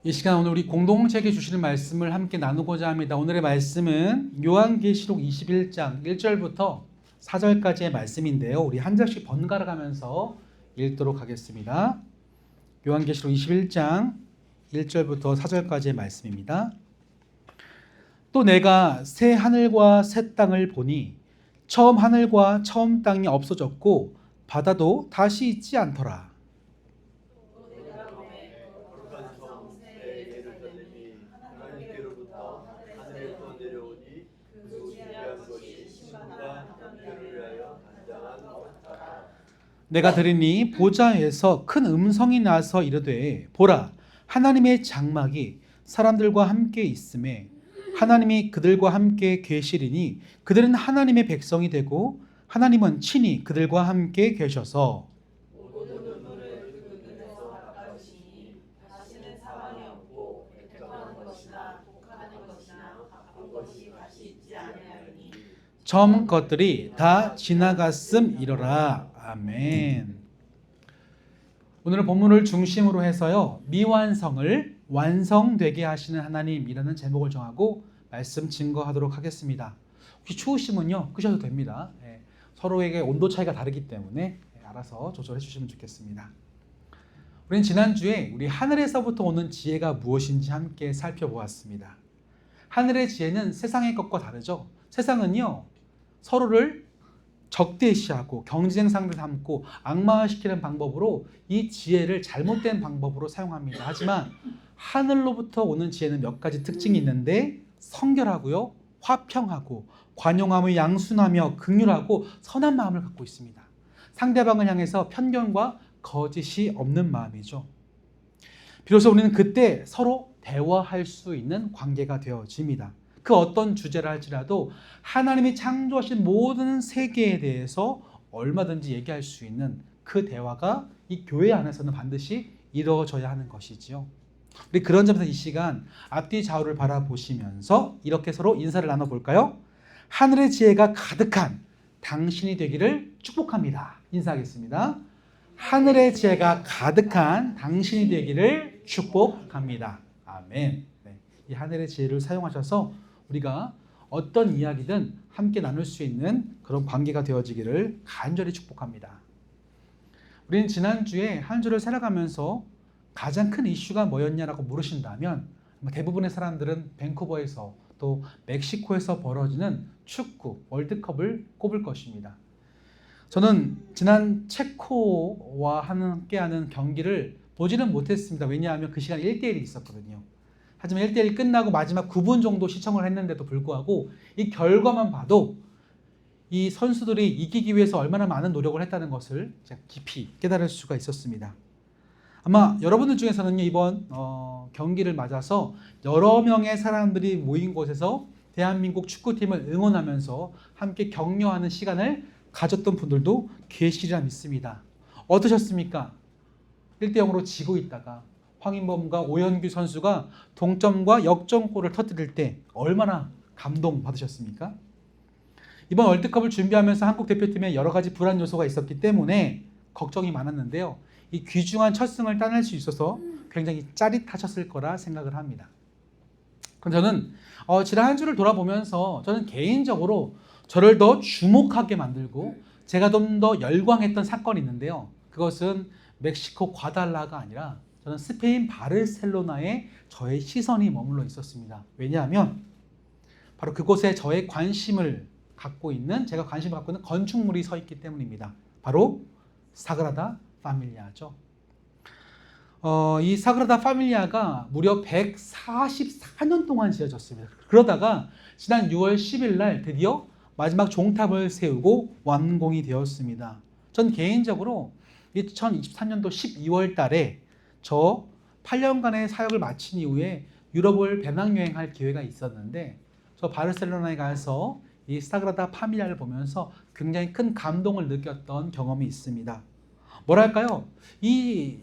이 시간 오늘 우리 공동체에게 주시는 말씀을 함께 나누고자 합니다. 오늘의 말씀은 요한계시록 21장 1절부터 4절까지의 말씀인데요. 우리 한 절씩 번갈아 가면서 읽도록 하겠습니다. 요한계시록 21장 1절부터 4절까지의 말씀입니다. 또 내가 새 하늘과 새 땅을 보니 처음 하늘과 처음 땅이 없어졌고 바다도 다시 있지 않더라. 내가 들으니 보좌에서 큰 음성이 나서 이르되 보라 하나님의 장막이 사람들과 함께 있음에 하나님이 그들과 함께 계시리니 그들은 하나님의 백성이 되고 하나님은 친히 그들과 함께 계셔서 처음 것들이 다 지나갔음이로라. 아멘. 오늘은 본문을 중심으로 해서요, 미완성을 완성되게 하시는 하나님이라는 제목을 정하고 말씀 증거하도록 하겠습니다. 혹시 추우시면요 끄셔도 됩니다. 서로에게 온도 차이가 다르기 때문에 알아서 조절해 주시면 좋겠습니다. 우리는 지난주에 우리 하늘에서부터 오는 지혜가 무엇인지 함께 살펴보았습니다. 하늘의 지혜는 세상의 것과 다르죠. 세상은요 서로를 적대시하고 경쟁 상대를 삼고 악마화시키는 방법으로 이 지혜를 잘못된 방법으로 사용합니다. 하지만 하늘로부터 오는 지혜는 몇 가지 특징이 있는데 성결하고요, 화평하고 관용하며 양순하며 긍휼하고 선한 마음을 갖고 있습니다. 상대방을 향해서 편견과 거짓이 없는 마음이죠. 비로소 우리는 그때 서로 대화할 수 있는 관계가 되어집니다. 그 어떤 주제를 할지라도 하나님이 창조하신 모든 세계에 대해서 얼마든지 얘기할 수 있는 그 대화가 이 교회 안에서는 반드시 이루어져야 하는 것이지요. 우리 그런 점에서 이 시간 앞뒤 좌우를 바라보시면서 이렇게 서로 인사를 나눠볼까요? 하늘의 지혜가 가득한 당신이 되기를 축복합니다. 인사하겠습니다. 하늘의 지혜가 가득한 당신이 되기를 축복합니다. 아멘. 네, 이 하늘의 지혜를 사용하셔서 우리가 어떤 이야기든 함께 나눌 수 있는 그런 관계가 되어지기를 간절히 축복합니다. 우리는 지난주에 한 주를 살아가면서 가장 큰 이슈가 뭐였냐라고 물으신다면 대부분의 사람들은 밴쿠버에서 또 멕시코에서 벌어지는 축구 월드컵을 꼽을 것입니다. 저는 지난 체코와 함께하는 경기를 보지는 못했습니다. 왜냐하면 그 시간에 1대1이 있었거든요. 하지만 1대1 끝나고 마지막 9분 정도 시청을 했는데도 불구하고 이 결과만 봐도 이 선수들이 이기기 위해서 얼마나 많은 노력을 했다는 것을 깊이 깨달을 수가 있었습니다. 아마 여러분들 중에서는 이번 경기를 맞아서 여러 명의 사람들이 모인 곳에서 대한민국 축구팀을 응원하면서 함께 격려하는 시간을 가졌던 분들도 계시리라 믿습니다. 어떠셨습니까? 1대0으로 지고 있다가 황인범과 오현규 선수가 동점과 역전골을 터뜨릴 때 얼마나 감동받으셨습니까? 이번 월드컵을 준비하면서 한국 대표팀에 여러 가지 불안 요소가 있었기 때문에 걱정이 많았는데요. 이 귀중한 첫 승을 따낼 수 있어서 굉장히 짜릿하셨을 거라 생각을 합니다. 그럼 저는 지난 한 주를 돌아보면서 저는 개인적으로 저를 더 주목하게 만들고 제가 좀 더 열광했던 사건이 있는데요. 그것은 멕시코 과달라가 아니라 저는 스페인 바르셀로나에 저의 시선이 머물러 있었습니다. 왜냐하면 바로 그곳에 저의 관심을 갖고 있는 제가 관심을 갖고 있는 건축물이 서 있기 때문입니다. 바로 사그라다 파밀리아죠. 이 사그라다 파밀리아가 무려 144년 동안 지어졌습니다. 그러다가 지난 6월 10일 날 드디어 마지막 종탑을 세우고 완공이 되었습니다. 전 개인적으로 2023년도 12월 달에 저 8년간의 사역을 마친 이후에 유럽을 배낭여행할 기회가 있었는데 저 바르셀로나에 가서 이 사그라다 파밀리아를 보면서 굉장히 큰 감동을 느꼈던 경험이 있습니다. 뭐랄까요? 이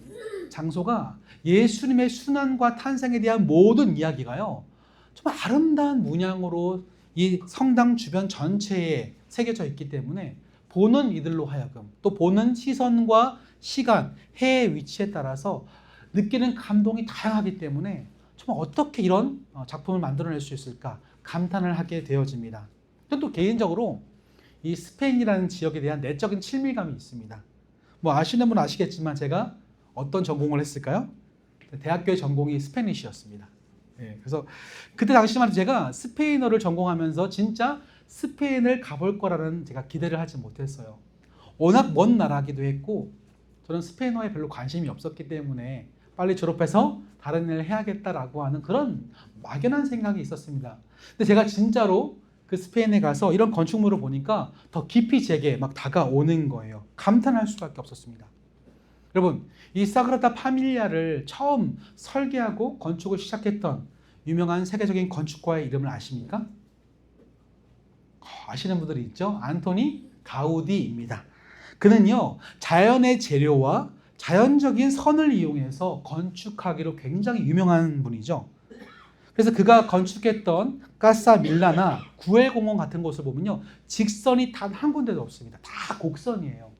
장소가 예수님의 순환과 탄생에 대한 모든 이야기가요, 정말 아름다운 문양으로 이 성당 주변 전체에 새겨져 있기 때문에 보는 이들로 하여금 또 보는 시선과 시간, 해의 위치에 따라서 느끼는 감동이 다양하기 때문에 정말 어떻게 이런 작품을 만들어낼 수 있을까 감탄을 하게 되어집니다. 또 개인적으로 이 스페인이라는 지역에 대한 내적인 친밀감이 있습니다. 뭐 아시는 분은 아시겠지만 제가 어떤 전공을 했을까요? 대학교의 전공이 스페니쉬였습니다. 그래서 그때 당시만 해도 제가 스페인어를 전공하면서 진짜 스페인을 가볼 거라는 제가 기대를 하지 못했어요. 워낙 먼 나라기도 했고 저는 스페인어에 별로 관심이 없었기 때문에 빨리 졸업해서 다른 일을 해야겠다라고 하는 그런 막연한 생각이 있었습니다. 근데 제가 진짜로 그 스페인에 가서 이런 건축물을 보니까 더 깊이 제게 막 다가오는 거예요. 감탄할 수밖에 없었습니다. 여러분, 이 사그라다 파밀리아를 처음 설계하고 건축을 시작했던 유명한 세계적인 건축가의 이름을 아십니까? 아시는 분들이 있죠? 안토니 가우디입니다. 그는요, 자연의 재료와 자연적인 선을 이용해서 건축하기로 굉장히 유명한 분이죠. 그래서 그가 건축했던 까사 밀라나 구엘공원 같은 곳을 보면요, 직선이 단 한 군데도 없습니다. 다 곡선이에요.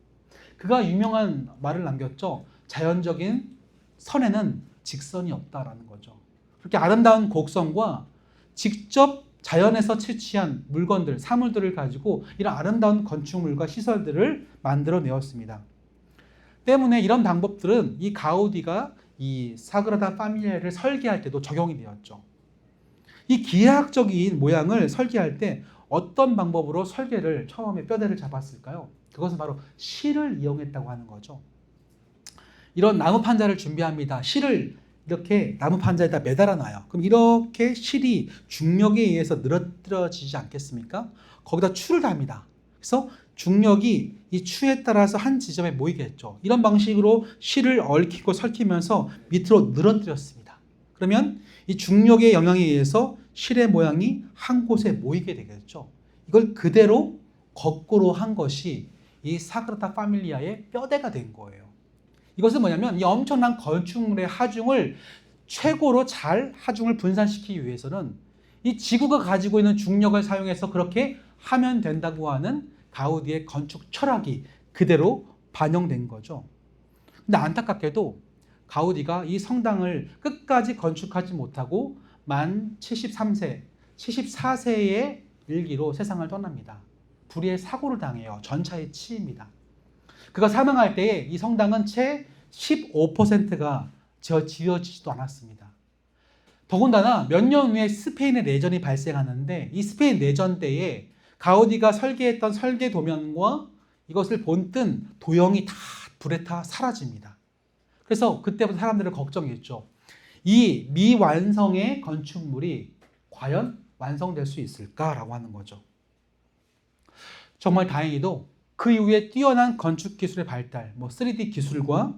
그가 유명한 말을 남겼죠. 자연적인 선에는 직선이 없다라는 거죠. 그렇게 아름다운 곡선과 직접 자연에서 채취한 물건들, 사물들을 가지고 이런 아름다운 건축물과 시설들을 만들어내었습니다. 때문에 이런 방법들은 이 가우디가 이 사그라다 파밀리아를 설계할 때도 적용이 되었죠. 이 기하학적인 모양을 설계할 때 어떤 방법으로 설계를 처음에 뼈대를 잡았을까요? 그것은 바로 실을 이용했다고 하는 거죠. 이런 나무 판자를 준비합니다. 실을 이렇게 나무 판자에다 매달아 놔요. 그럼 이렇게 실이 중력에 의해서 늘어뜨려지지 않겠습니까? 거기다 추를 답니다. 그래서 중력이 이 추에 따라서 한 지점에 모이겠죠. 이런 방식으로 실을 얽히고 설키면서 밑으로 늘어뜨렸습니다. 그러면 이 중력의 영향에 의해서 실의 모양이 한 곳에 모이게 되겠죠. 이걸 그대로 거꾸로 한 것이 이 사그라다 파밀리아의 뼈대가 된 거예요. 이것은 뭐냐면 이 엄청난 건축물의 하중을 최고로 잘 하중을 분산시키기 위해서는 이 지구가 가지고 있는 중력을 사용해서 그렇게 하면 된다고 하는 가우디의 건축 철학이 그대로 반영된 거죠. 근데 안타깝게도 가우디가 이 성당을 끝까지 건축하지 못하고 만 73세, 74세의 일기로 세상을 떠납니다. 불의의 사고를 당해요. 전차에 치입니다. 그가 사망할 때에 이 성당은 채 15%가 지어지지도 않았습니다. 더군다나 몇 년 후에 스페인의 내전이 발생하는데 이 스페인 내전 때에 가우디가 설계했던 설계 도면과 이것을 본뜬 도형이 다 불에 타 사라집니다. 그래서 그때부터 사람들은 걱정했죠. 이 미완성의 건축물이 과연 완성될 수 있을까라고 하는 거죠. 정말 다행히도 그 이후에 뛰어난 건축 기술의 발달, 3D 기술과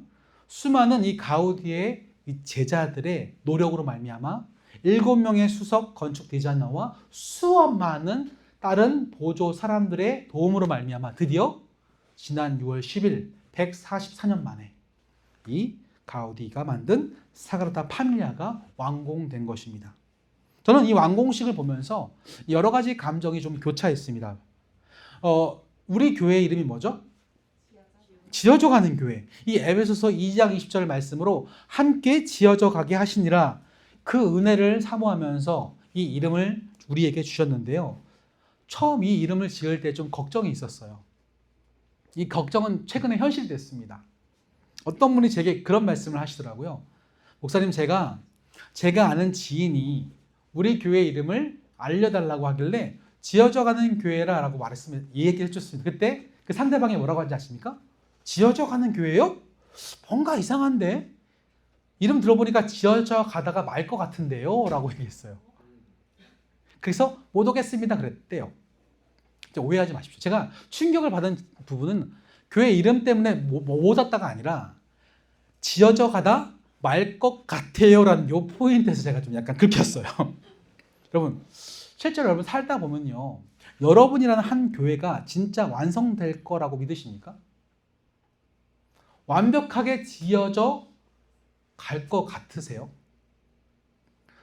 수많은 이 가우디의 이 제자들의 노력으로 말미암아 7명의 수석 건축 디자이너와 수업 많은 다른 보조 사람들의 도움으로 말미암아 드디어 지난 6월 10일 144년 만에 이 가우디가 만든 사그라다 파밀리아가 완공된 것입니다. 저는 이 완공식을 보면서 여러 가지 감정이 좀 교차했습니다. 우리 교회 이름이 뭐죠? 지어져 가는 교회. 이 에베소서 2장 20절 말씀으로 함께 지어져 가게 하시니라 그 은혜를 사모하면서 이 이름을 우리에게 주셨는데요. 처음 이 이름을 지을 때 좀 걱정이 있었어요. 이 걱정은 최근에 현실됐습니다. 어떤 분이 제게 그런 말씀을 하시더라고요. 목사님, 제가 아는 지인이 우리 교회 이름을 알려달라고 하길래 지어져가는 교회라고 말했으면 이 얘기를 해줬습니다. 그때 그 상대방이 뭐라고 하는지 아십니까? 지어져가는 교회요? 뭔가 이상한데? 이름 들어보니까 지어져 가다가 말 것 같은데요? 라고 얘기했어요. 그래서 못 오겠습니다 그랬대요. 오해하지 마십시오. 제가 충격을 받은 부분은 교회 이름 때문에 못 왔다가 아니라 지어져 가다 말 것 같아요 라는 요 포인트에서 제가 좀 약간 긁혔어요. 여러분, 실제로 여러분 살다 보면요, 여러분이라는 한 교회가 진짜 완성될 거라고 믿으십니까? 완벽하게 지어져 갈 것 같으세요?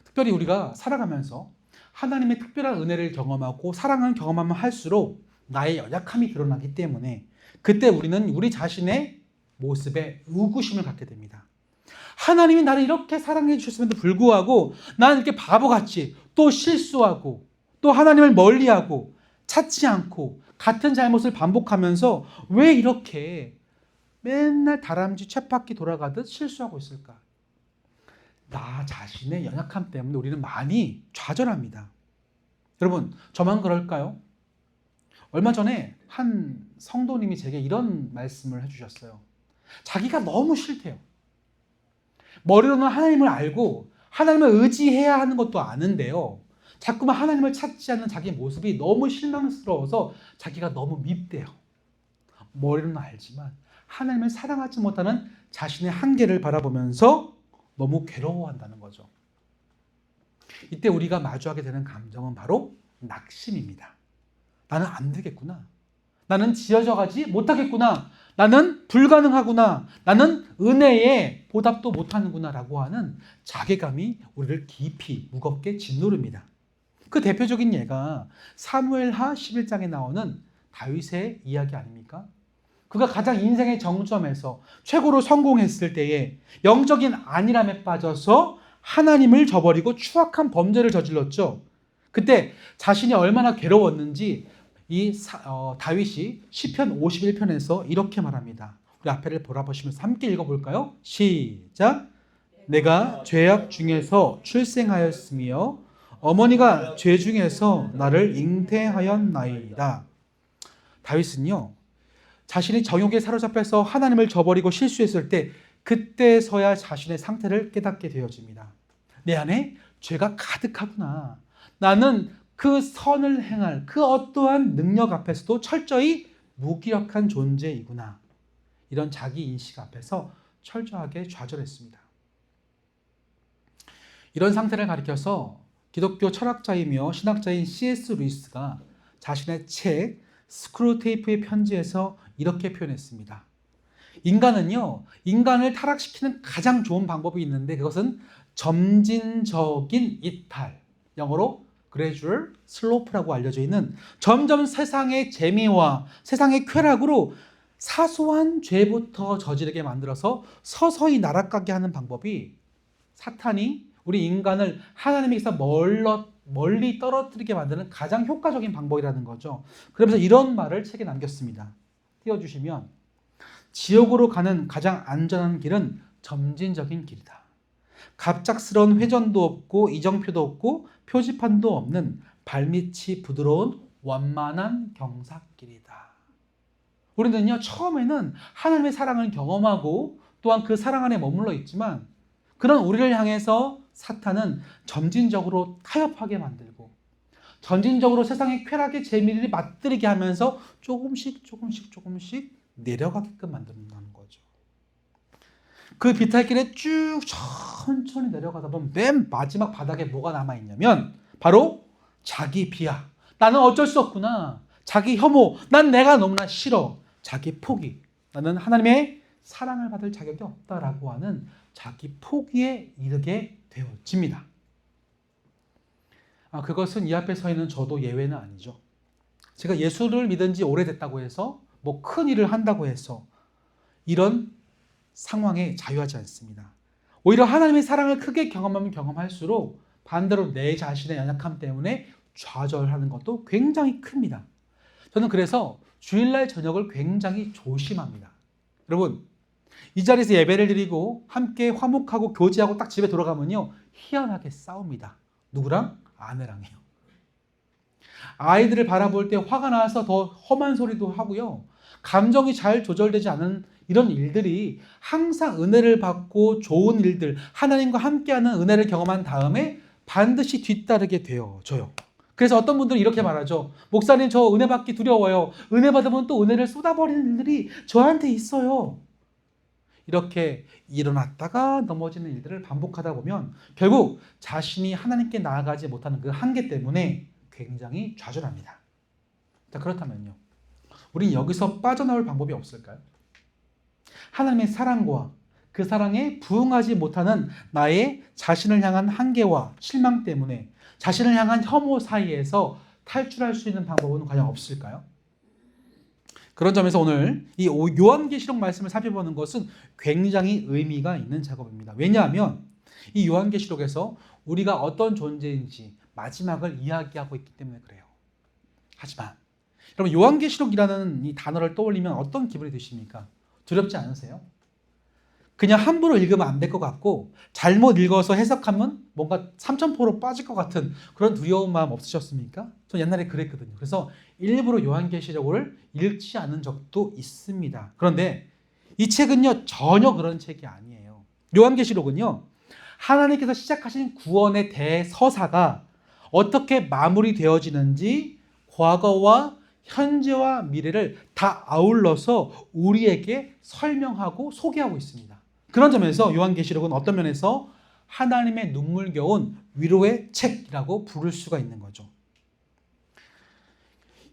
특별히 우리가 살아가면서 하나님의 특별한 은혜를 경험하고 사랑을 경험하면 할수록 나의 연약함이 드러나기 때문에 그때 우리는 우리 자신의 모습에 의구심을 갖게 됩니다. 하나님이 나를 이렇게 사랑해 주셨음에도 불구하고 나는 이렇게 바보같이 또 실수하고 또 하나님을 멀리하고 찾지 않고 같은 잘못을 반복하면서 왜 이렇게 맨날 다람쥐 쳇바퀴 돌아가듯 실수하고 있을까? 나 자신의 연약함 때문에 우리는 많이 좌절합니다. 여러분, 저만 그럴까요? 얼마 전에 한 성도님이 제게 이런 말씀을 해주셨어요. 자기가 너무 싫대요. 머리로는 하나님을 알고 하나님을 의지해야 하는 것도 아는데요. 자꾸만 하나님을 찾지 않는 자기 모습이 너무 실망스러워서 자기가 너무 밉대요. 머리로는 알지만 하나님을 사랑하지 못하는 자신의 한계를 바라보면서 너무 괴로워한다는 거죠. 이때 우리가 마주하게 되는 감정은 바로 낙심입니다. 나는 안 되겠구나. 나는 지어져 가지 못하겠구나. 나는 불가능하구나. 나는 은혜에 보답도 못하는구나 라고 하는 자괴감이 우리를 깊이 무겁게 짓누릅니다. 그 대표적인 예가 사무엘하 11장에 나오는 다윗의 이야기 아닙니까? 그가 가장 인생의 정점에서 최고로 성공했을 때에 영적인 안일함에 빠져서 하나님을 저버리고 추악한 범죄를 저질렀죠. 그때 자신이 얼마나 괴로웠는지 다윗이 시편 51편에서 이렇게 말합니다. 우리 앞에를 돌아보시면서 함께 읽어볼까요? 시작. 내가 죄악 중에서 출생하였으며 어머니가 죄 중에서 나를 잉태하였나이다. 다윗은요, 자신이 정욕에 사로잡혀서 하나님을 저버리고 실수했을 때 그때서야 자신의 상태를 깨닫게 되어집니다. 내 안에 죄가 가득하구나. 나는 그 선을 행할 그 어떠한 능력 앞에서도 철저히 무기력한 존재이구나. 이런 자기 인식 앞에서 철저하게 좌절했습니다. 이런 상태를 가리켜서 기독교 철학자이며 신학자인 C.S. 루이스가 자신의 책 스크루테이프의 편지에서 이렇게 표현했습니다. 인간은요, 인간을 타락시키는 가장 좋은 방법이 있는데 그것은 점진적인 이탈, 영어로 gradual slope라고 알려져 있는 점점 세상의 재미와 세상의 쾌락으로 사소한 죄부터 저지르게 만들어서 서서히 나락가게 하는 방법이 사탄이 우리 인간을 하나님에게서 멀리 떨어뜨리게 만드는 가장 효과적인 방법이라는 거죠. 그러면서 이런 말을 책에 남겼습니다. 띄워주시면, 지옥으로 가는 가장 안전한 길은 점진적인 길이다. 갑작스러운 회전도 없고 이정표도 없고 표지판도 없는 발밑이 부드러운 원만한 경사길이다. 우리는요, 처음에는 하나님의 사랑을 경험하고 또한 그 사랑 안에 머물러 있지만 그런 우리를 향해서 사탄은 점진적으로 타협하게 만들고 점진적으로 세상의 쾌락의 재미를 맛들이게 하면서 조금씩 내려가게끔 만든다는 거죠. 그 비탈길에 쭉 천천히 내려가다 보면 맨 마지막 바닥에 뭐가 남아있냐면 바로 자기 비하. 나는 어쩔 수 없구나. 자기 혐오. 난 내가 너무나 싫어. 자기 포기. 나는 하나님의 사랑을 받을 자격이 없다라고 하는 자기 포기에 이르게 되어집니다. 그것은 이 앞에 서 있는 저도 예외는 아니죠. 제가 예수를 믿은 지 오래됐다고 해서 뭐 큰 일을 한다고 해서 이런 상황에 자유하지 않습니다. 오히려 하나님의 사랑을 크게 경험하면 경험할수록 반대로 내 자신의 연약함 때문에 좌절하는 것도 굉장히 큽니다. 저는 그래서 주일날 저녁을 굉장히 조심합니다. 여러분, 이 자리에서 예배를 드리고 함께 화목하고 교제하고 딱 집에 돌아가면요, 희한하게 싸웁니다. 누구랑? 아내랑이요. 아이들을 바라볼 때 화가 나서 더 험한 소리도 하고요. 감정이 잘 조절되지 않은 이런 일들이 항상 은혜를 받고 좋은 일들, 하나님과 함께하는 은혜를 경험한 다음에 반드시 뒤따르게 되어져요. 그래서 어떤 분들은 이렇게 말하죠. 목사님, 저 은혜 받기 두려워요. 은혜 받으면 또 은혜를 쏟아버리는 일들이 저한테 있어요. 이렇게 일어났다가 넘어지는 일들을 반복하다 보면 결국 자신이 하나님께 나아가지 못하는 그 한계 때문에 굉장히 좌절합니다. 자, 그렇다면요, 우린 여기서 빠져나올 방법이 없을까요? 하나님의 사랑과 그 사랑에 부응하지 못하는 나의 자신을 향한 한계와 실망 때문에 자신을 향한 혐오 사이에서 탈출할 수 있는 방법은 과연 없을까요? 그런 점에서 오늘 이 요한계시록 말씀을 살펴보는 것은 굉장히 의미가 있는 작업입니다. 왜냐하면 이 요한계시록에서 우리가 어떤 존재인지 마지막을 이야기하고 있기 때문에 그래요. 하지만 여러분, 요한계시록이라는 이 단어를 떠올리면 어떤 기분이 드십니까? 두렵지 않으세요? 그냥 함부로 읽으면 안 될 것 같고 잘못 읽어서 해석하면 뭔가 삼천포로 빠질 것 같은 그런 두려운 마음 없으셨습니까? 전 옛날에 그랬거든요. 그래서 일부러 요한계시록을 읽지 않은 적도 있습니다. 그런데 이 책은요, 전혀 그런 책이 아니에요. 요한계시록은요, 하나님께서 시작하신 구원의 대서사가 어떻게 마무리되어지는지 과거와 현재와 미래를 다 아울러서 우리에게 설명하고 소개하고 있습니다. 그런 점에서 요한계시록은 어떤 면에서 하나님의 눈물겨운 위로의 책이라고 부를 수가 있는 거죠.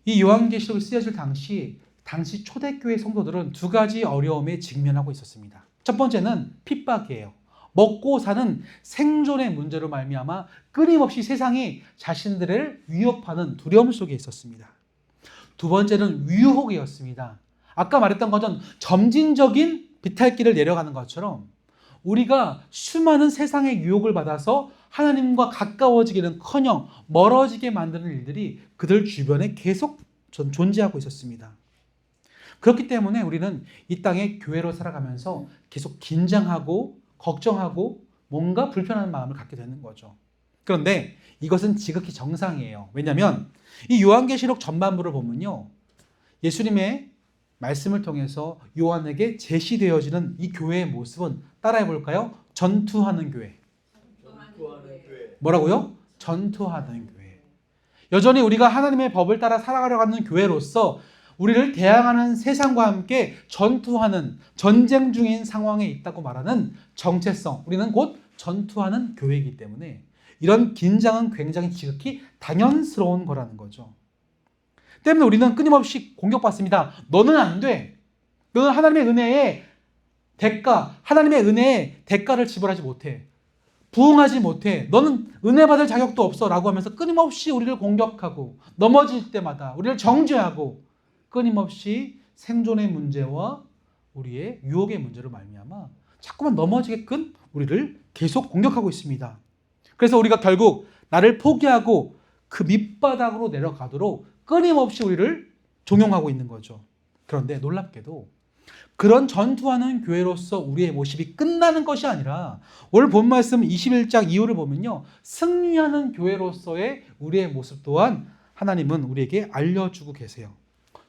이 요한계시록이 쓰여질 당시 초대교회 성도들은 두 가지 어려움에 직면하고 있었습니다. 첫 번째는 핍박이에요. 먹고 사는 생존의 문제로 말미암아 끊임없이 세상이 자신들을 위협하는 두려움 속에 있었습니다. 두 번째는 유혹이었습니다. 아까 말했던 것처럼 점진적인 비탈길을 내려가는 것처럼 우리가 수많은 세상의 유혹을 받아서 하나님과 가까워지기는커녕 멀어지게 만드는 일들이 그들 주변에 계속 존재하고 있었습니다. 그렇기 때문에 우리는 이 땅에 교회로 살아가면서 계속 긴장하고 걱정하고 뭔가 불편한 마음을 갖게 되는 거죠. 그런데 이것은 지극히 정상이에요. 왜냐하면 이 요한계시록 전반부를 보면요, 예수님의 말씀을 통해서 요한에게 제시되어지는 이 교회의 모습은 따라해 볼까요? 전투하는 교회. 뭐라고요? 전투하는 교회. 여전히 우리가 하나님의 법을 따라 살아가려고 하는 교회로서 우리를 대항하는 세상과 함께 전투하는, 전쟁 중인 상황에 있다고 말하는 정체성, 우리는 곧 전투하는 교회이기 때문에 이런 긴장은 굉장히 지극히 당연스러운 거라는 거죠. 때문에 우리는 끊임없이 공격받습니다. 너는 안 돼. 너는 하나님의 은혜의 하나님의 은혜의 대가를 지불하지 못해. 부응하지 못해. 너는 은혜 받을 자격도 없어. 라고 하면서 끊임없이 우리를 공격하고 넘어질 때마다 우리를 정죄하고 끊임없이 생존의 문제와 우리의 유혹의 문제로 말미암아 자꾸만 넘어지게끔 우리를 계속 공격하고 있습니다. 그래서 우리가 결국 나를 포기하고 그 밑바닥으로 내려가도록 끊임없이 우리를 종용하고 있는 거죠. 그런데 놀랍게도 그런 전투하는 교회로서 우리의 모습이 끝나는 것이 아니라 오늘 본 말씀 21장 이후를 보면요, 승리하는 교회로서의 우리의 모습 또한 하나님은 우리에게 알려주고 계세요.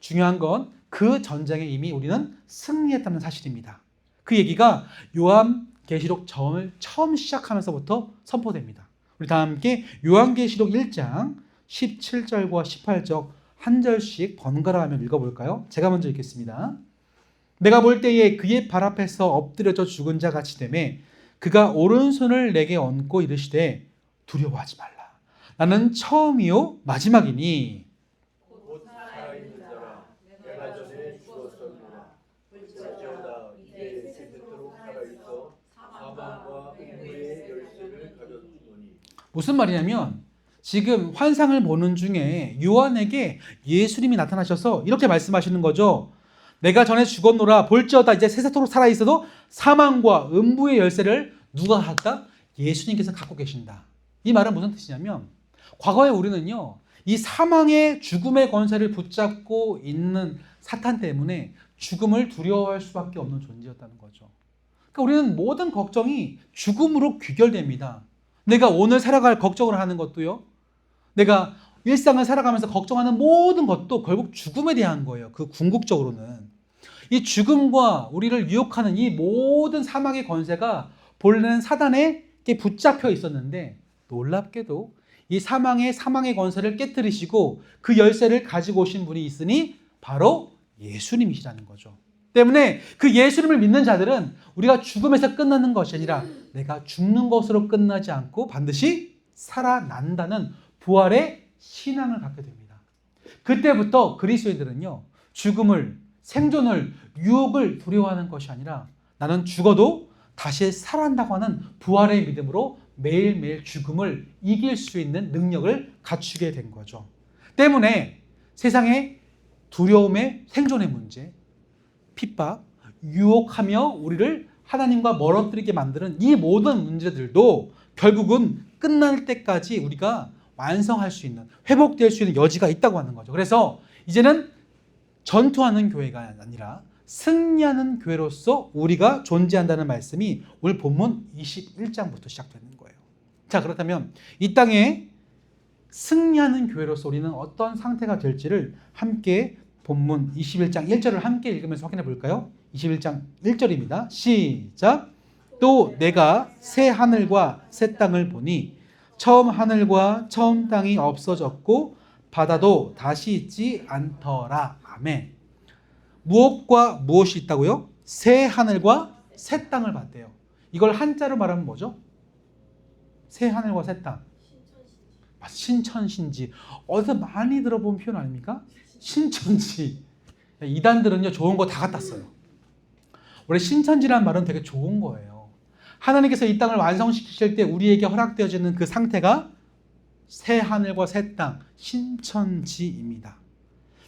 중요한 건 그 전쟁에 이미 우리는 승리했다는 사실입니다. 그 얘기가 요한계시록 처음 시작하면서부터 선포됩니다. 우리 다 함께 요한계시록 1장 17절과 18절 한 절씩 번갈아 가며 읽어볼까요? 제가 먼저 읽겠습니다. 내가 볼 때에 그의 발 앞에서 엎드려져 죽은 자 같이 되매 그가 오른손을 내게 얹고 이르시되 두려워하지 말라. 나는 처음이요 마지막이니 곧 살아있는 자라 내가 전에 죽었었구나. 볼지어다 이제 세세토록 살아있어 사망과 음부의 열쇠를 가졌노니. 무슨 말이냐면 지금 환상을 보는 중에 요한에게 예수님이 나타나셔서 이렇게 말씀하시는 거죠. 내가 전에 죽었노라. 볼지어다 이제 세세토록 살아있어도 사망과 음부의 열쇠를 누가 갖다? 예수님께서 갖고 계신다. 이 말은 무슨 뜻이냐면 과거에 우리는요, 이 사망의 죽음의 권세를 붙잡고 있는 사탄 때문에 죽음을 두려워할 수밖에 없는 존재였다는 거죠. 그러니까 우리는 모든 걱정이 죽음으로 귀결됩니다. 내가 오늘 살아갈 걱정을 하는 것도요, 내가 일상을 살아가면서 걱정하는 모든 것도 결국 죽음에 대한 거예요. 그 궁극적으로는 이 죽음과 우리를 유혹하는 이 모든 사망의 권세가 본래는 사단에게 붙잡혀 있었는데 놀랍게도 이 사망의 권세를 깨뜨리시고 그 열쇠를 가지고 오신 분이 있으니 바로 예수님이시라는 거죠. 때문에 그 예수님을 믿는 자들은 우리가 죽음에서 끝나는 것이 아니라 내가 죽는 것으로 끝나지 않고 반드시 살아난다는 부활의 신앙을 갖게 됩니다. 그때부터 그리스도인들은요, 죽음을, 생존을, 유혹을 두려워하는 것이 아니라 나는 죽어도 다시 살아난다고 하는 부활의 믿음으로 매일매일 죽음을 이길 수 있는 능력을 갖추게 된 거죠. 때문에 세상에 두려움의 생존의 문제, 핍박, 유혹하며 우리를 하나님과 멀어뜨리게 만드는 이 모든 문제들도 결국은 끝날 때까지 우리가 완성할 수 있는, 회복될 수 있는 여지가 있다고 하는 거죠. 그래서 이제는 전투하는 교회가 아니라 승리하는 교회로서 우리가 존재한다는 말씀이 오늘 본문 21장부터 시작되는 거예요. 자, 그렇다면 이 땅에 승리하는 교회로서 우리는 어떤 상태가 될지를 함께 본문 21장 1절을 함께 읽으면서 확인해 볼까요? 21장 1절입니다. 시작. 또 내가 새 하늘과 새 땅을 보니 처음 하늘과 처음 땅이 없어졌고 바다도 다시 있지 않더라. 아멘. 무엇과 무엇이 있다고요? 새 하늘과 새 땅을 봤대요. 이걸 한자로 말하면 뭐죠? 새 하늘과 새 땅. 신천신지. 어디서 많이 들어본 표현 아닙니까? 신천지. 이단들은요, 좋은 거 다 갖다 써요. 원래 신천지라는 말은 되게 좋은 거예요. 하나님께서 이 땅을 완성시키실 때 우리에게 허락되어지는 그 상태가 새 하늘과 새 땅, 신천지입니다.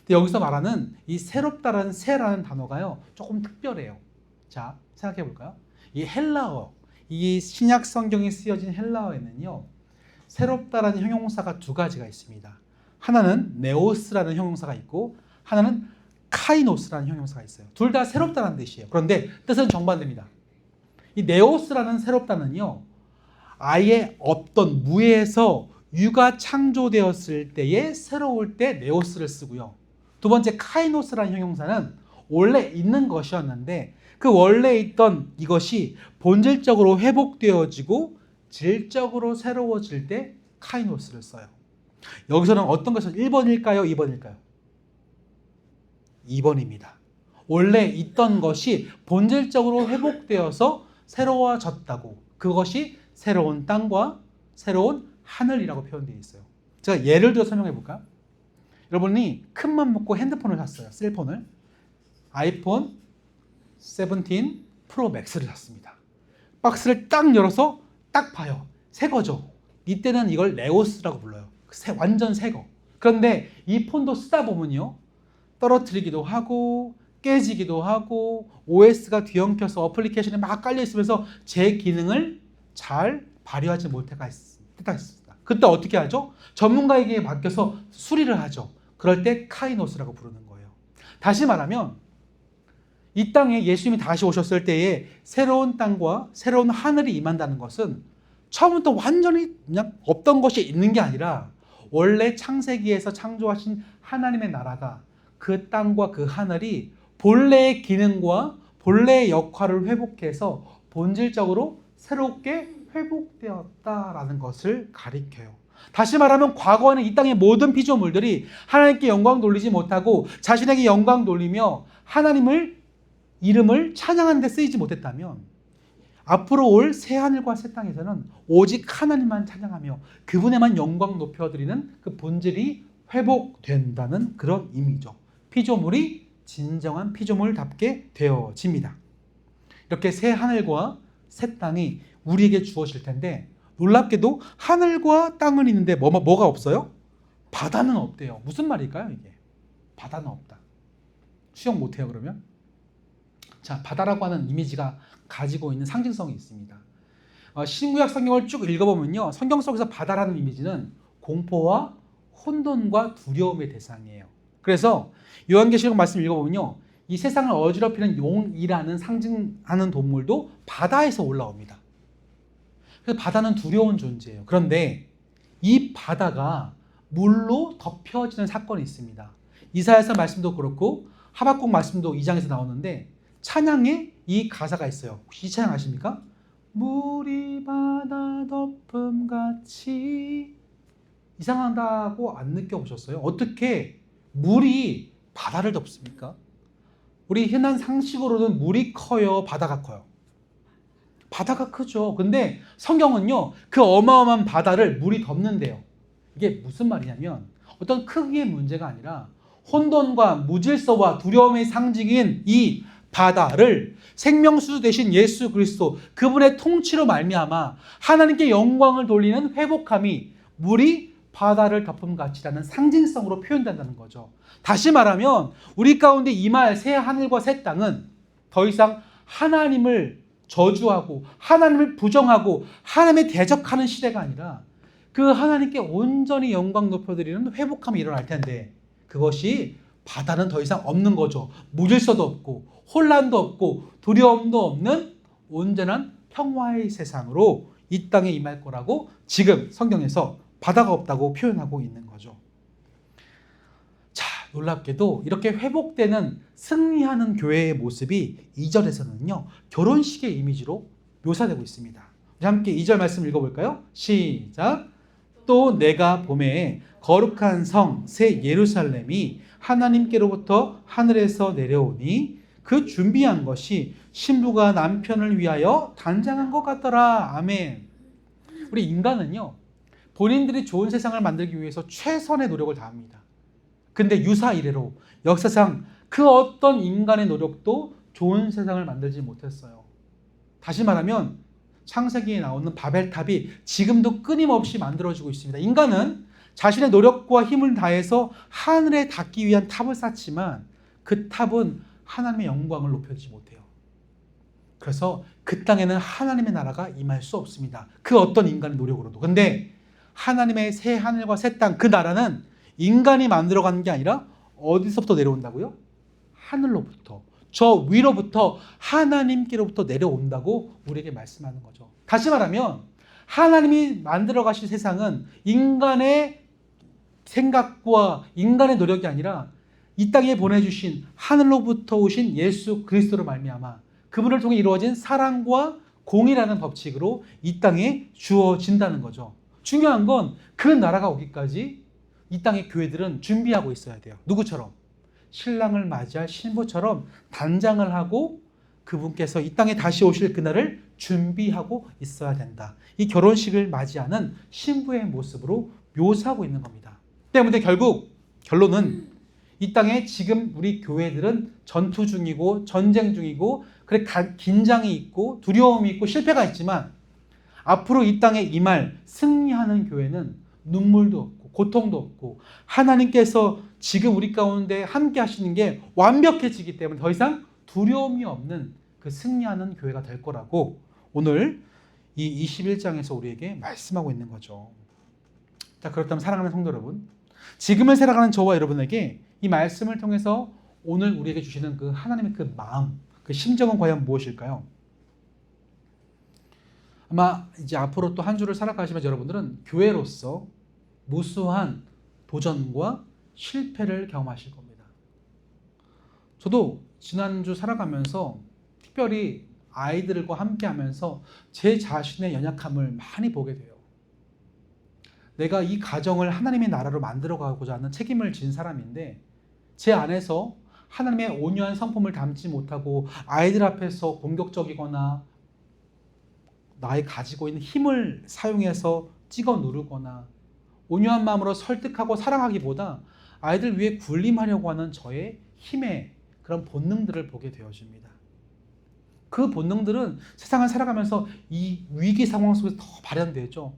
근데 여기서 말하는 이 새롭다라는 새라는 단어가요, 조금 특별해요. 자, 생각해 볼까요? 이 헬라어, 이 신약 성경에 쓰여진 헬라어에는요, 새롭다라는 형용사가 두 가지가 있습니다. 하나는 네오스라는 형용사가 있고 하나는 카이노스라는 형용사가 있어요. 둘 다 새롭다는 뜻이에요. 그런데 뜻은 정반대입니다. 이 네오스라는 새롭다는요, 아예 없던 무에서 유가 창조되었을 때에 새로울 때 네오스를 쓰고요. 두 번째 카이노스라는 형용사는 원래 있는 것이었는데 그 원래 있던 이것이 본질적으로 회복되어지고 질적으로 새로워질 때 카이노스를 써요. 여기서는 어떤 것은 1번일까요? 2번일까요? 2번입니다. 원래 있던 것이 본질적으로 회복되어서 새로워졌다고. 그것이 새로운 땅과 새로운 하늘이라고 표현되어 있어요. 제가 예를 들어 설명해 볼까요? 여러분이 큰맘 먹고 핸드폰을 샀어요. 셀폰을. 아이폰 17 프로 맥스를 샀습니다. 박스를 딱 열어서 딱 봐요. 새 거죠. 이때는 이걸 네오스라고 불러요. 완전 새 거. 그런데 이 폰도 쓰다 보면요, 떨어뜨리기도 하고 깨지기도 하고 OS가 뒤엉켜서 어플리케이션이 막 깔려 있으면서 제 기능을 잘 발휘하지 못할 때가 있습니다. 그때 어떻게 하죠? 전문가에게 맡겨서 수리를 하죠. 그럴 때 카이노스라고 부르는 거예요. 다시 말하면 이 땅에 예수님이 다시 오셨을 때에 새로운 땅과 새로운 하늘이 임한다는 것은 처음부터 완전히 그냥 없던 것이 있는 게 아니라 원래 창세기에서 창조하신 하나님의 나라가 그 땅과 그 하늘이 본래의 기능과 본래의 역할을 회복해서 본질적으로 새롭게 회복되었다라는 것을 가리켜요. 다시 말하면 과거에는 이 땅의 모든 피조물들이 하나님께 영광 돌리지 못하고 자신에게 영광 돌리며 하나님을 이름을 찬양하는 데 쓰이지 못했다면 앞으로 올 새 하늘과 새 땅에서는 오직 하나님만 찬양하며 그분에만 영광 높여드리는 그 본질이 회복된다는 그런 의미죠. 피조물이 진정한 피조물답게 되어집니다. 이렇게 새 하늘과 새 땅이 우리에게 주어질 텐데 놀랍게도 하늘과 땅은 있는데 뭐가 없어요? 바다는 없대요. 무슨 말일까요 이게? 바다는 없다. 수영 못해요 그러면? 자, 바다라고 하는 이미지가 가지고 있는 상징성이 있습니다. 신구약 성경을 쭉 읽어보면요, 성경 속에서 바다라는 이미지는 공포와 혼돈과 두려움의 대상이에요. 그래서 요한계시록 말씀 읽어보면요, 이 세상을 어지럽히는 용이라는 상징하는 동물도 바다에서 올라옵니다. 그래서 바다는 두려운 존재예요. 그런데 이 바다가 물로 덮여지는 사건이 있습니다. 이사야서 말씀도 그렇고 하박국 말씀도 2장에서 나오는데 찬양에 이 가사가 있어요. 혹시 이 찬양 아십니까? 물이 바다 덮음같이. 이상하다고 안 느껴보셨어요? 어떻게 물이 바다를 덮습니까? 우리 흔한 상식으로는 물이 커요, 바다가 커요? 바다가 크죠. 근데 성경은요, 그 어마어마한 바다를 물이 덮는데요. 이게 무슨 말이냐면 어떤 크기의 문제가 아니라 혼돈과 무질서와 두려움의 상징인 이 바다를 생명수 되신 예수 그리스도 그분의 통치로 말미암아 하나님께 영광을 돌리는 회복함이 물이 바다를 덮은 같이라는 상징성으로 표현된다는 거죠. 다시 말하면 우리 가운데 임할 새 하늘과 새 땅은 더 이상 하나님을 저주하고 하나님을 부정하고 하나님에 대적하는 시대가 아니라 그 하나님께 온전히 영광 높여드리는 회복함이 일어날 텐데, 그것이 바다는 더 이상 없는 거죠. 무질서도 없고 혼란도 없고 두려움도 없는 온전한 평화의 세상으로 이 땅에 임할 거라고 지금 성경에서 바다가 없다고 표현하고 있는 거죠. 자, 놀랍게도 이렇게 회복되는 승리하는 교회의 모습이 2절에서는요 결혼식의 이미지로 묘사되고 있습니다. 함께 2절 말씀 읽어볼까요? 시작. 또 내가 봄에 거룩한 성 새 예루살렘이 하나님께로부터 하늘에서 내려오니 그 준비한 것이 신부가 남편을 위하여 단장한 것 같더라. 아멘. 우리 인간은요 본인들이 좋은 세상을 만들기 위해서 최선의 노력을 다합니다. 근데 유사 이래로 역사상 그 어떤 인간의 노력도 좋은 세상을 만들지 못했어요. 다시 말하면 창세기에 나오는 바벨탑이 지금도 끊임없이 만들어지고 있습니다. 인간은 자신의 노력과 힘을 다해서 하늘에 닿기 위한 탑을 쌓지만 그 탑은 하나님의 영광을 높여주지 못해요. 그래서 그 땅에는 하나님의 나라가 임할 수 없습니다. 그 어떤 인간의 노력으로도. 근데 하나님의 새 하늘과 새 땅, 그 나라는 인간이 만들어가는 게 아니라 어디서부터 내려온다고요? 하늘로부터, 저 위로부터 하나님께로부터 내려온다고 우리에게 말씀하는 거죠. 다시 말하면 하나님이 만들어 가실 세상은 인간의 생각과 인간의 노력이 아니라 이 땅에 보내주신 하늘로부터 오신 예수 그리스도로 말미암아 그분을 통해 이루어진 사랑과 공의라는 법칙으로 이 땅에 주어진다는 거죠. 중요한 건 그 나라가 오기까지 이 땅의 교회들은 준비하고 있어야 돼요. 누구처럼? 신랑을 맞이할 신부처럼 단장을 하고 그분께서 이 땅에 다시 오실 그날을 준비하고 있어야 된다. 이 결혼식을 맞이하는 신부의 모습으로 묘사하고 있는 겁니다. 때문에 결국 결론은 이 땅에 지금 우리 교회들은 전투 중이고 전쟁 중이고 그래 긴장이 있고 두려움이 있고 실패가 있지만 앞으로 이 땅에 임할 승리하는 교회는 눈물도 없고 고통도 없고 하나님께서 지금 우리 가운데 함께 하시는 게 완벽해지기 때문에 더 이상 두려움이 없는 그 승리하는 교회가 될 거라고 오늘 이 21장에서 우리에게 말씀하고 있는 거죠. 자, 그렇다면 사랑하는 성도 여러분, 지금을 살아가는 저와 여러분에게 이 말씀을 통해서 오늘 우리에게 주시는 그 하나님의 그 마음, 그 심정은 과연 무엇일까요? 아마 이제 앞으로 또 한 주를 살아가시면서 여러분들은 교회로서 무수한 도전과 실패를 경험하실 겁니다. 저도 지난주 살아가면서 특별히 아이들과 함께 하면서 제 자신의 연약함을 많이 보게 돼요. 내가 이 가정을 하나님의 나라로 만들어 가고자 하는 책임을 진 사람인데 제 안에서 하나님의 온유한 성품을 담지 못하고 아이들 앞에서 공격적이거나 나의 가지고 있는 힘을 사용해서 찍어 누르거나 온유한 마음으로 설득하고 사랑하기보다 아이들 위해 군림하려고 하는 저의 힘의 그런 본능들을 보게 되어집니다. 그 본능들은 세상을 살아가면서 이 위기 상황 속에서 더 발현되죠.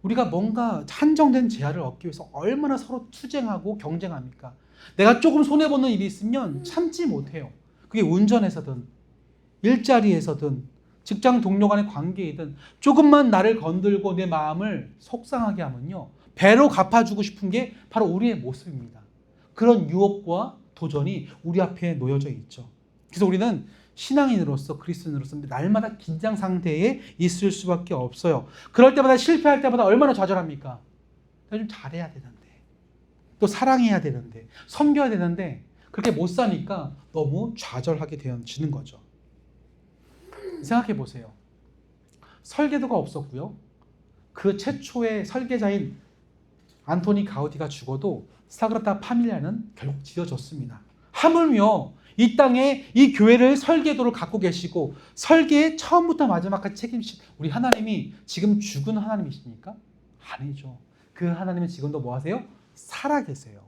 우리가 뭔가 한정된 재화를 얻기 위해서 얼마나 서로 투쟁하고 경쟁합니까? 내가 조금 손해보는 일이 있으면 참지 못해요. 그게 운전에서든 일자리에서든 직장 동료 간의 관계이든 조금만 나를 건들고 내 마음을 속상하게 하면요 배로 갚아주고 싶은 게 바로 우리의 모습입니다. 그런 유혹과 도전이 우리 앞에 놓여져 있죠. 그래서 우리는 신앙인으로서 그리스도인으로서 날마다 긴장 상태에 있을 수밖에 없어요. 그럴 때마다 실패할 때마다 얼마나 좌절합니까? 내가 좀 잘해야 되는데 또 사랑해야 되는데 섬겨야 되는데 그렇게 못 사니까 너무 좌절하게 되어지는 거죠. 생각해 보세요. 설계도가 없었고요. 그 최초의 설계자인 안토니 가우디가 죽어도 사그라다 파밀리아는 결국 지어졌습니다. 하물며 이 땅에 이 교회를 설계도를 갖고 계시고 설계의 처음부터 마지막까지 책임지신 우리 하나님이 지금 죽은 하나님이십니까? 아니죠. 그 하나님은 지금도 뭐 하세요? 살아계세요.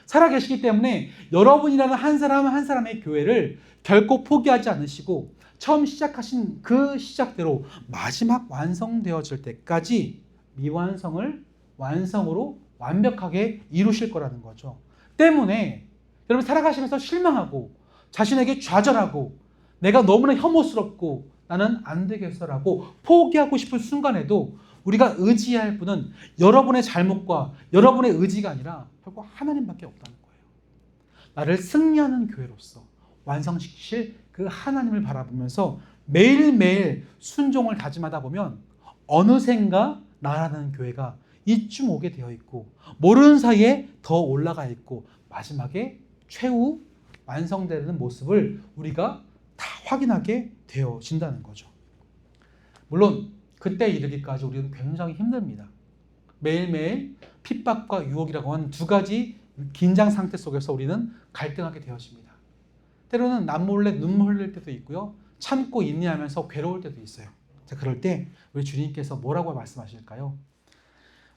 살아계시기 때문에 여러분이라는 한 사람 한 사람의 교회를 결코 포기하지 않으시고 처음 시작하신 그 시작대로 마지막 완성되어질 때까지 미완성을 완성으로 완벽하게 이루실 거라는 거죠. 때문에 여러분 살아가시면서 실망하고 자신에게 좌절하고 내가 너무나 혐오스럽고 나는 안 되겠어라고 포기하고 싶은 순간에도 우리가 의지할 분은 여러분의 잘못과 여러분의 의지가 아니라 결국 하나님밖에 없다는 거예요. 나를 승리하는 교회로서 완성시키실 그 하나님을 바라보면서 매일매일 순종을 다짐하다 보면 어느샌가 나라는 교회가 이쯤 오게 되어 있고 모르는 사이에 더 올라가 있고 마지막에 최후 완성되는 모습을 우리가 다 확인하게 되어진다는 거죠. 물론 그때 이르기까지 우리는 굉장히 힘듭니다. 매일매일 핍박과 유혹이라고 하는 두 가지 긴장 상태 속에서 우리는 갈등하게 되어집니다. 때로는 남몰래 눈물 흘릴 때도 있고요. 참고 인내하면서 괴로울 때도 있어요. 자, 그럴 때 우리 주님께서 뭐라고 말씀하실까요?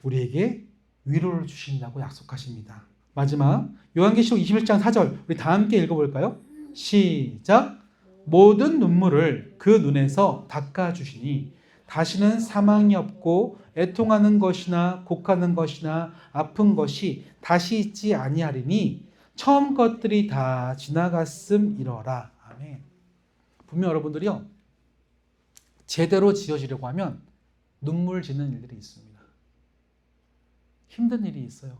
우리에게 위로를 주신다고 약속하십니다. 마지막 요한계시록 21장 4절 우리 다 함께 읽어볼까요? 시작. 모든 눈물을 그 눈에서 닦아주시니 다시는 사망이 없고 애통하는 것이나 곡하는 것이나 아픈 것이 다시 있지 아니하리니 처음 것들이 다 지나갔음이러라. 아멘. 분명 여러분들이요 제대로 지어지려고 하면 눈물 짓는 일들이 있습니다. 힘든 일이 있어요.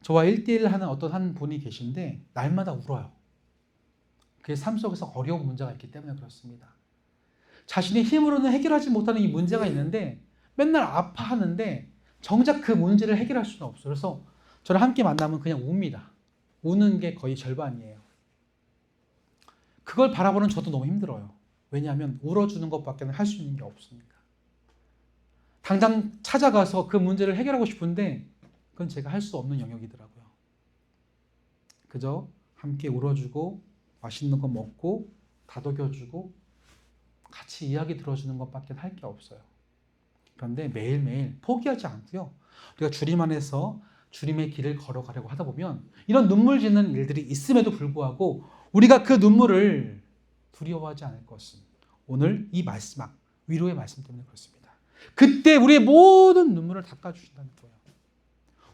저와 1대1 하는 어떤 한 분이 계신데 날마다 울어요. 그게 삶 속에서 어려운 문제가 있기 때문에 그렇습니다. 자신의 힘으로는 해결하지 못하는 이 문제가 있는데 맨날 아파하는데 정작 그 문제를 해결할 수는 없어요. 그래서 저를 함께 만나면 그냥 웁니다. 우는 게 거의 절반이에요. 그걸 바라보는 저도 너무 힘들어요. 왜냐하면 울어주는 것밖에 할 수 있는 게 없습니다. 당장 찾아가서 그 문제를 해결하고 싶은데 그건 제가 할 수 없는 영역이더라고요. 그저 함께 울어주고 맛있는 거 먹고 다독여주고 같이 이야기 들어주는 것밖에 할 게 없어요. 그런데 매일매일 포기하지 않고요. 우리가 주님 안에서 주님의 길을 걸어가려고 하다 보면 이런 눈물 짓는 일들이 있음에도 불구하고 우리가 그 눈물을 두려워하지 않을 것은 오늘 이 마지막 위로의 말씀 때문에 그렇습니다. 그때 우리의 모든 눈물을 닦아주신다는 거예요.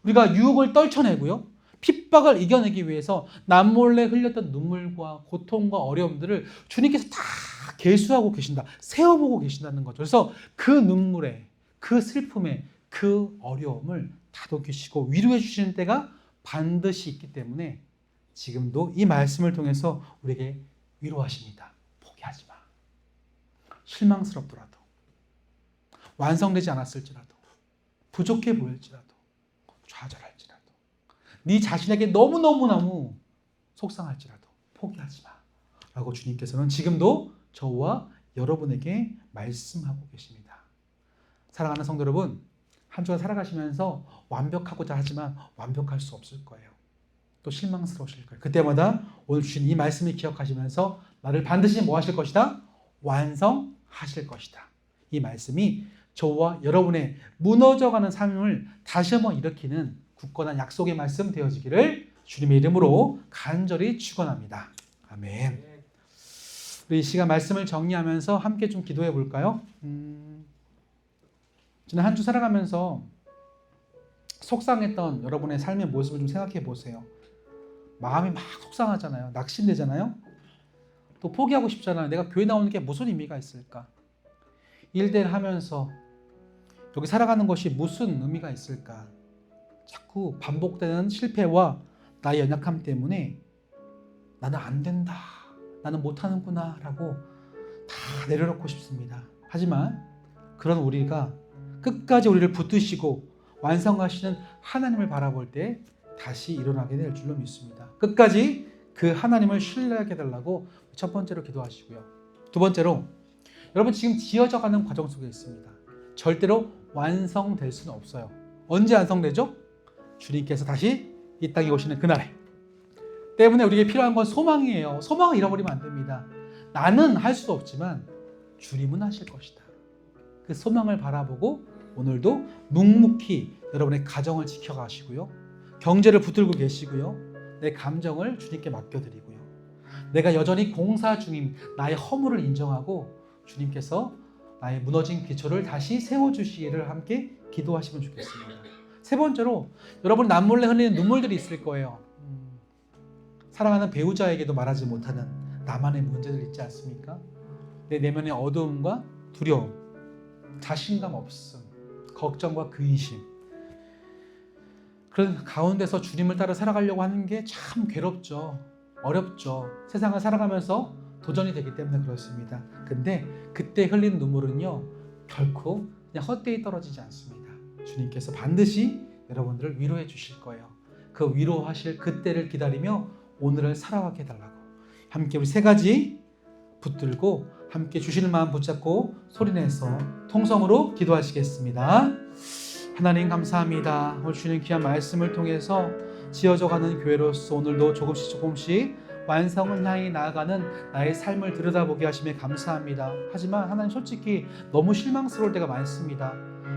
우리가 유혹을 떨쳐내고요. 핍박을 이겨내기 위해서 남몰래 흘렸던 눈물과 고통과 어려움들을 주님께서 다 계수하고 계신다. 세어보고 계신다는 거죠. 그래서 그 눈물에, 그 슬픔에, 그 어려움을 다독이시고 위로해 주시는 때가 반드시 있기 때문에 지금도 이 말씀을 통해서 우리에게 위로하십니다. 포기하지 마. 실망스럽더라도, 완성되지 않았을지라도, 부족해 보일지라도, 좌절할지라도, 네 자신에게 너무너무너무 속상할지라도 포기하지 마. 라고 주님께서는 지금도 저와 여러분에게 말씀하고 계십니다. 사랑하는 성도 여러분, 한 주간 살아가시면서 완벽하고자 하지만 완벽할 수 없을 거예요. 또 실망스러우실 거예요. 그때마다 오늘 주신 이 말씀을 기억하시면서 나를 반드시 뭐 하실 것이다? 완성하실 것이다. 이 말씀이 저와 여러분의 무너져가는 삶을 다시 한번 일으키는 굳건한 약속의 말씀 되어지기를 주님의 이름으로 간절히 축원합니다. 아멘. 우리 이 시간 말씀을 정리하면서 함께 좀 기도해 볼까요? 지난 한 주 살아가면서 속상했던 여러분의 삶의 모습을 좀 생각해 보세요. 마음이 막 속상하잖아요. 낙심되잖아요. 또 포기하고 싶잖아요. 내가 교회 나오는 게 무슨 의미가 있을까? 일들 하면서 여기 살아가는 것이 무슨 의미가 있을까? 자꾸 반복되는 실패와 나의 연약함 때문에 나는 안 된다. 나는 못하는구나 라고 다 내려놓고 싶습니다. 하지만 그런 우리가 끝까지 우리를 붙드시고 완성하시는 하나님을 바라볼 때 다시 일어나게 될 줄로 믿습니다. 끝까지 그 하나님을 신뢰하게 해달라고 첫 번째로 기도하시고요. 두 번째로 여러분 지금 지어져가는 과정 속에 있습니다. 절대로 완성될 수는 없어요. 언제 완성되죠? 주님께서 다시 이 땅에 오시는 그날에. 때문에 우리에게 필요한 건 소망이에요. 소망을 잃어버리면 안 됩니다. 나는 할 수도 없지만 주님은 하실 것이다. 그 소망을 바라보고 오늘도 묵묵히 여러분의 가정을 지켜가시고요. 경제를 붙들고 계시고요. 내 감정을 주님께 맡겨드리고요. 내가 여전히 공사 중인 나의 허물을 인정하고 주님께서 나의 무너진 기초를 다시 세워주시기를 함께 기도하시면 좋겠습니다. 세 번째로 여러분 남몰래 흘리는 눈물들이 있을 거예요. 사랑하는 배우자에게도 말하지 못하는 나만의 문제들 있지 않습니까? 내 내면의 어두움과 두려움, 자신감 없음, 걱정과 근심. 그런 가운데서 주님을 따라 살아가려고 하는 게 참 괴롭죠. 어렵죠. 세상을 살아가면서 도전이 되기 때문에 그렇습니다. 근데 그때 흘리는 눈물은요, 결코 그냥 헛되이 떨어지지 않습니다. 주님께서 반드시 여러분들을 위로해 주실 거예요. 그 위로하실 그때를 기다리며 오늘을 살아가게 해달라고. 함께 우리 세 가지 붙들고 함께 주시는 마음 붙잡고 소리내서 통성으로 기도하시겠습니다. 하나님 감사합니다. 오늘 주님 귀한 말씀을 통해서 지어져가는 교회로서 오늘도 조금씩 완성을 향해 나아가는 나의 삶을 들여다보게 하심에 감사합니다. 하지만 하나님 솔직히 너무 실망스러울 때가 많습니다.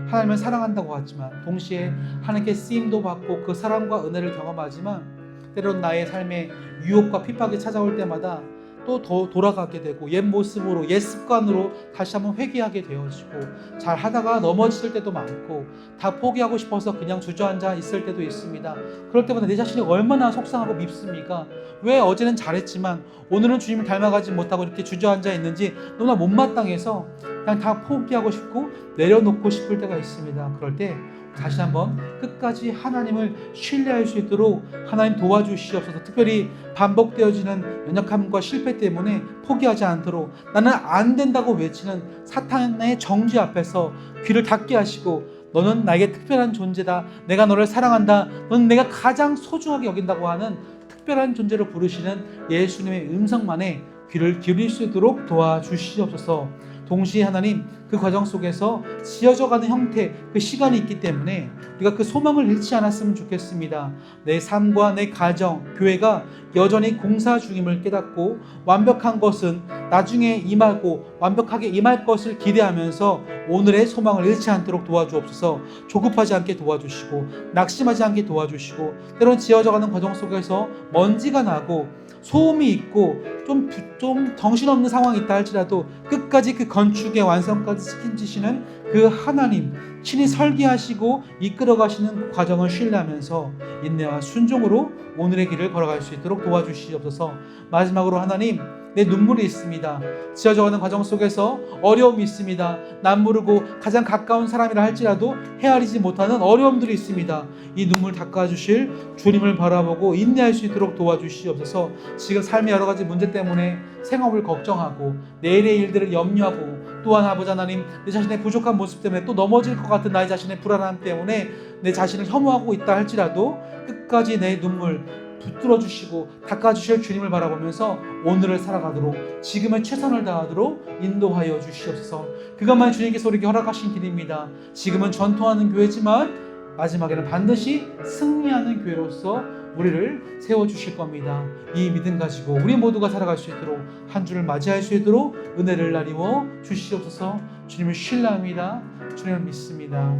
하나님을 사랑한다고 하지만 동시에 하나님께 쓰임도 받고 그 사랑과 은혜를 경험하지만 때론 나의 삶에 유혹과 핍박이 찾아올 때마다 또 더 돌아가게 되고 옛 모습으로 옛 습관으로 다시 한번 회귀하게 되어지고 잘 하다가 넘어질 때도 많고 다 포기하고 싶어서 그냥 주저앉아 있을 때도 있습니다. 그럴 때마다 내 자신이 얼마나 속상하고 밉습니까? 왜 어제는 잘했지만 오늘은 주님을 닮아가지 못하고 이렇게 주저앉아 있는지 너무나 못마땅해서 그냥 다 포기하고 싶고 내려놓고 싶을 때가 있습니다. 그럴 때 다시 한번 끝까지 하나님을 신뢰할 수 있도록 하나님 도와주시옵소서. 특별히 반복되어지는 연약함과 실패 때문에 포기하지 않도록 나는 안 된다고 외치는 사탄의 정죄 앞에서 귀를 닫게 하시고 너는 나에게 특별한 존재다. 내가 너를 사랑한다. 너는 내가 가장 소중하게 여긴다고 하는 특별한 존재로 부르시는 예수님의 음성만에 귀를 기울일 수 있도록 도와주시옵소서. 동시에 하나님 그 과정 속에서 지어져가는 형태 그 시간이 있기 때문에 우리가 그 소망을 잃지 않았으면 좋겠습니다. 내 삶과 내 가정, 교회가 여전히 공사 중임을 깨닫고 완벽한 것은 나중에 임하고 완벽하게 임할 것을 기대하면서 오늘의 소망을 잃지 않도록 도와주옵소서. 조급하지 않게 도와주시고 낙심하지 않게 도와주시고 때론 지어져가는 과정 속에서 먼지가 나고 소음이 있고 좀 정신없는 상황이 있다 할지라도 끝까지 그 건축의 완성까지 책임지시는 그 하나님 친히 설계하시고 이끌어가시는 과정을 신뢰하면서 인내와 순종으로 오늘의 길을 걸어갈 수 있도록 도와주시옵소서. 마지막으로 하나님 내 눈물이 있습니다. 지어져가는 과정 속에서 어려움이 있습니다. 남부르고 가장 가까운 사람이라 할지라도 헤아리지 못하는 어려움들이 있습니다. 이 눈물 닦아주실 주님을 바라보고 인내할 수 있도록 도와주시옵소서. 지금 삶의 여러 가지 문제 때문에 생업을 걱정하고 내일의 일들을 염려하고 또한 아버지 하나님 내 자신의 부족한 모습 때문에 또 넘어질 것 같은 나의 자신의 불안함 때문에 내 자신을 혐오하고 있다 할지라도 끝까지 내 눈물 붙들어 주시고 닦아 주실 주님을 바라보면서 오늘을 살아가도록 지금의 최선을 다하도록 인도하여 주시옵소서. 그것만 주님께서 우리에게 허락하신 길입니다. 지금은 전통하는 교회지만 마지막에는 반드시 승리하는 교회로서 우리를 세워주실 겁니다. 이 믿음 가지고 우리 모두가 살아갈 수 있도록 한 주를 맞이할 수 있도록 은혜를 나리워 주시옵소서. 주님을 신뢰합니다. 주님을 믿습니다.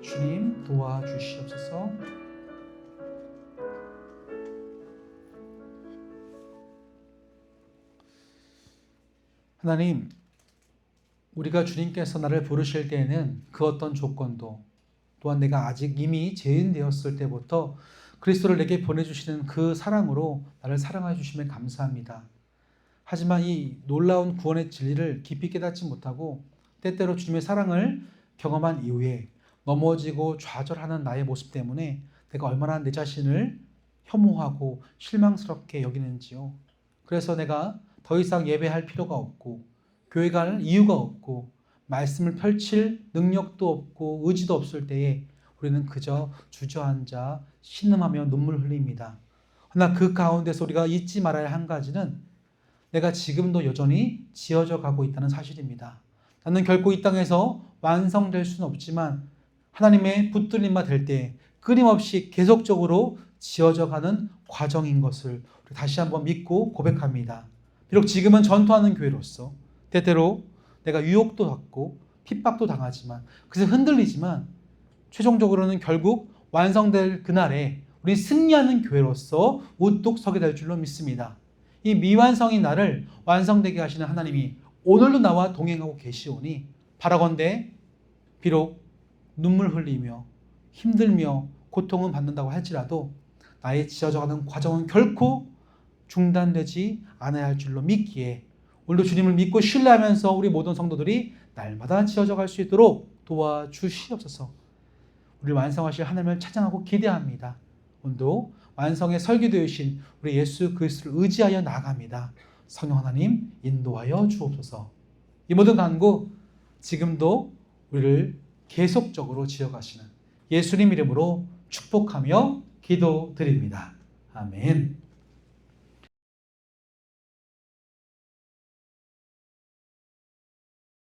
주님 도와주시옵소서. 하나님, 우리가 주님께서 나를 부르실 때에는 그 어떤 조건도 또한 내가 아직 이미 죄인되었을 때부터 그리스도를 내게 보내주시는 그 사랑으로 나를 사랑해 주심에 감사합니다. 하지만 이 놀라운 구원의 진리를 깊이 깨닫지 못하고 때때로 주님의 사랑을 경험한 이후에 넘어지고 좌절하는 나의 모습 때문에 내가 얼마나 내 자신을 혐오하고 실망스럽게 여기는지요. 그래서 내가 더 이상 예배할 필요가 없고 교회 갈 이유가 없고 말씀을 펼칠 능력도 없고 의지도 없을 때에 우리는 그저 주저앉아 신음하며 눈물 흘립니다. 그러나 그 가운데서 우리가 잊지 말아야 한 가지는 내가 지금도 여전히 지어져 가고 있다는 사실입니다. 나는 결코 이 땅에서 완성될 수는 없지만 하나님의 붙들림만 될 때 끊임없이 계속적으로 지어져 가는 과정인 것을 우리 다시 한번 믿고 고백합니다. 비록 지금은 전투하는 교회로서 때때로 내가 유혹도 받고 핍박도 당하지만 그래서 흔들리지만 최종적으로는 결국 완성될 그날에 우리 승리하는 교회로서 우뚝 서게 될 줄로 믿습니다. 이 미완성인 나를 완성되게 하시는 하나님이 오늘도 나와 동행하고 계시오니 바라건대 비록 눈물 흘리며 힘들며 고통은 받는다고 할지라도 나의 지어져가는 과정은 결코 중단되지 않아야 할 줄로 믿기에 오늘도 주님을 믿고 신뢰하면서 우리 모든 성도들이 날마다 지어져 갈 수 있도록 도와주시옵소서. 우리를 완성하실 하나님을 찬양하고 기대합니다. 오늘도 완성의 설계되신 우리 예수 그리스도를 의지하여 나아갑니다. 성령 하나님 인도하여 주옵소서. 이 모든 간구 지금도 우리를 계속적으로 지어가시는 예수님 이름으로 축복하며 기도드립니다. 아멘.